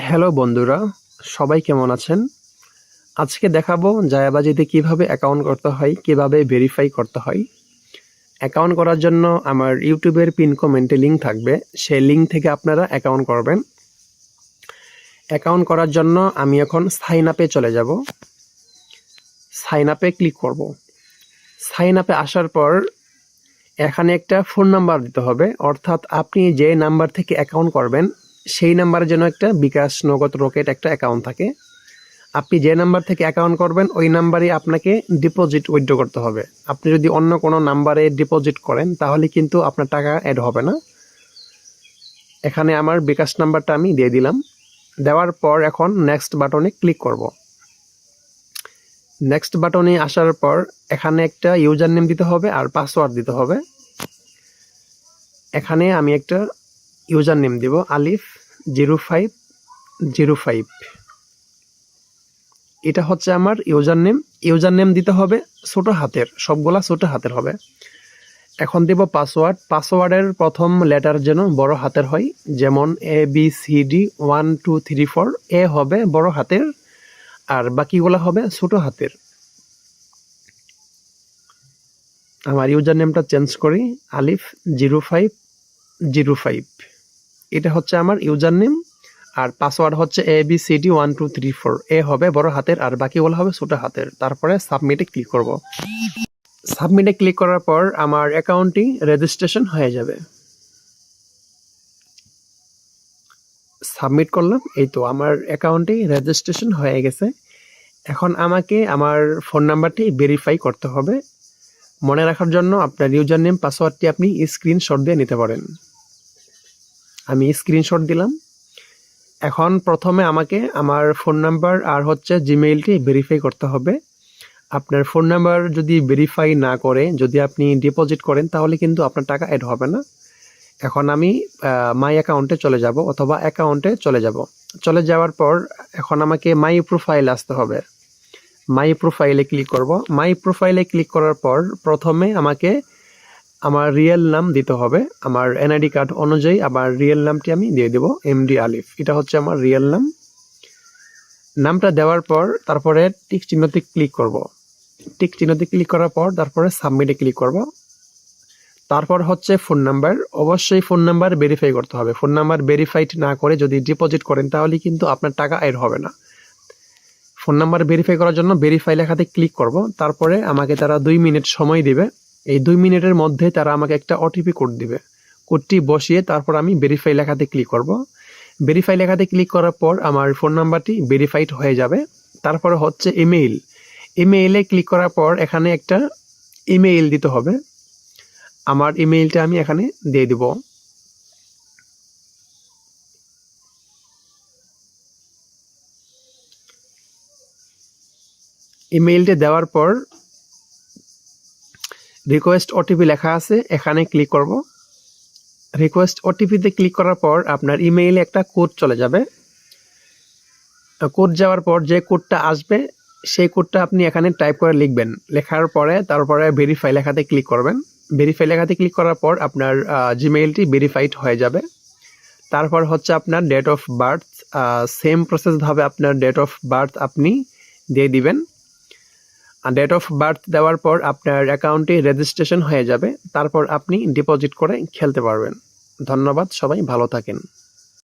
Hello বন্ধুরা, সবাই কেমন আছেন? আজকে দেখাবো জায়াবাজিতে কিভাবে অ্যাকাউন্ট করতে হয়, কিভাবে ভেরিফাই করতে হয়। অ্যাকাউন্ট করার জন্য আমার ইউটিউবের পিন কমেন্টে লিঙ্ক থাকবে, সেই লিঙ্ক থেকে আপনারা অ্যাকাউন্ট করবেন। অ্যাকাউন্ট করার জন্য আমি এখন সাইন আপে চলে যাব। সাইন আপে ক্লিক করব। সাইন আপে আসার পর এখানে একটা ফোন নাম্বার দিতে হবে, অর্থাৎ আপনি যে নাম্বার থেকে অ্যাকাউন্ট করবেন সেই নাম্বারের জন্য একটা বিকাশ, নগদ, রকেট একটা অ্যাকাউন্ট থাকে। আপনি যে নাম্বার থেকে অ্যাকাউন্ট করবেন ওই নাম্বারে আপনাকে ডিপোজিট উইথড্র করতে হবে। আপনি যদি অন্য কোনো নাম্বারে ডিপোজিট করেন তাহলে কিন্তু আপনার টাকা অ্যাড হবে না। এখানে আমার বিকাশ নাম্বারটা আমি দিয়ে দিলাম। দেওয়ার পর এখন নেক্সট বাটনে ক্লিক করব। নেক্সট বাটনে আসার পর এখানে একটা ইউজার নেম দিতে হবে আর পাসওয়ার্ড দিতে হবে। এখানে আমি একটা ইউজার নেম দিব, Alif0505। এটা হচ্ছে আমার ইউজার নেম। ইউজার নেম দিতে হবে ছোট হাতের, সবগুলা ছোট হাতের হবে। এখন দেব পাসওয়ার্ড। পাসওয়ার্ডের প্রথম লেটার যেন বড় হাতের হয়, যেমন ABCD 1 2 3 4। এ হবে বড় হাতের আর বাকিগুলা হবে ছোট হাতের। আমার ইউজার নেমটা চেঞ্জ করি, Alif0505। এটা হচ্ছে আমার ইউজার নেম আর পাসওয়ার্ড হচ্ছে ABCD 1 2 3 4। এ হবে বড় হাতের আর বাকিগুলো হবে ছোট হাতের। তারপরে সাবমিটে ক্লিক করব। সাবমিটে ক্লিক করার পর আমার অ্যাকাউন্টটি রেজিস্ট্রেশন হয়ে যাবে। সাবমিট করলাম, এই তো আমার অ্যাকাউন্টটি রেজিস্ট্রেশন হয়ে গেছে। এখন আমাকে আমার ফোন নাম্বারটি ভেরিফাই করতে হবে। মনে রাখার জন্য আপনার ইউজার নেম, পাসওয়ার্ডটি আপনি স্ক্রিনশট দিয়ে নিতে পারেন। আমি স্ক্রিনশট দিলাম। এখন প্রথমে আমাকে আমার ফোন নাম্বার আর হচ্ছে জিমেইলটি ভেরিফাই করতে হবে। আপনার ফোন নাম্বার যদি ভেরিফাই না করে যদি আপনি ডিপোজিট করেন তাহলে কিন্তু আপনার টাকা অ্যাড হবে না। এখন আমি মাই অ্যাকাউন্টে চলে যাব অথবা অ্যাকাউন্টে চলে যাব। চলে যাওয়ার পর এখন আমাকে মাই প্রোফাইল আসতে হবে। মাই প্রোফাইলে ক্লিক করব। মাই প্রোফাইলে ক্লিক করার পর প্রথমে আমাকে আমার রিয়েল নাম দিতে হবে। আমার এনআইডি কার্ড অনুযায়ী আমার রিয়েল নামটি আমি দিয়ে দেব, MD আলিফ। এটা হচ্ছে আমার রিয়েল নাম। নামটা দেওয়ার পর তারপরে টিক চিহ্নতে ক্লিক করব। টিক চিহ্নতে ক্লিক করার পর তারপরে সাবমিটে ক্লিক করব। তারপর হচ্ছে ফোন নাম্বার। অবশ্যই ফোন নাম্বার ভেরিফাই করতে হবে। ফোন নাম্বার ভেরিফাইড না করে যদি ডিপোজিট করেন তাহলে কিন্তু আপনার টাকা অ্যাড হবে না। ফোন নাম্বার ভেরিফাই করার জন্য ভেরিফাই লেখাতে ক্লিক করব। তারপরে আমাকে তারা 2 মিনিট সময় দিবে। এই 2 মিনিটের মধ্যে তারা আমাকে একটা OTP কোড দিবে। কোডটি বসিয়ে তারপর আমি ভেরিফাই লেখাতে ক্লিক করব। ভেরিফাই লেখাতে ক্লিক করার পর আমার ফোন নাম্বারটি ভেরিফাইড হয়ে যাবে। তারপরে হচ্ছে ইমেইল। ইমেইলে ক্লিক করার পর এখানে একটা ইমেইল দিতে হবে। আমার ইমেইলটা আমি এখানে দিয়ে দিব। ইমেইলটা দেওয়ার পর রিকোয়েস্ট OTP লেখা আছে, এখানে ক্লিক করব। রিকোয়েস্ট OTPতে ক্লিক করার পর আপনার ইমেইলে একটা কোড চলে যাবে। কোড যাওয়ার পর যে কোডটা আসবে সেই কোডটা আপনি এখানে টাইপ করে লিখবেন। লেখার পরে তারপরে ভেরিফাই লেখাতে ক্লিক করবেন। ভেরিফাই লেখাতে ক্লিক করার পর আপনার জিমেইলটি ভেরিফাইড হয়ে যাবে। তারপর হচ্ছে আপনার ডেট অফ বার্থ, সেম প্রসেসভাবে আপনার ডেট অফ বার্থ আপনি দিয়ে দিবেন। ডেট অফ বার্থ দেওয়ার পর আপনার অ্যাকাউন্টটি রেজিস্ট্রেশন হয়ে যাবে। তারপর আপনি ডিপোজিট করে খেলতে পারবেন। ধন্যবাদ, সবাই ভালো থাকেন।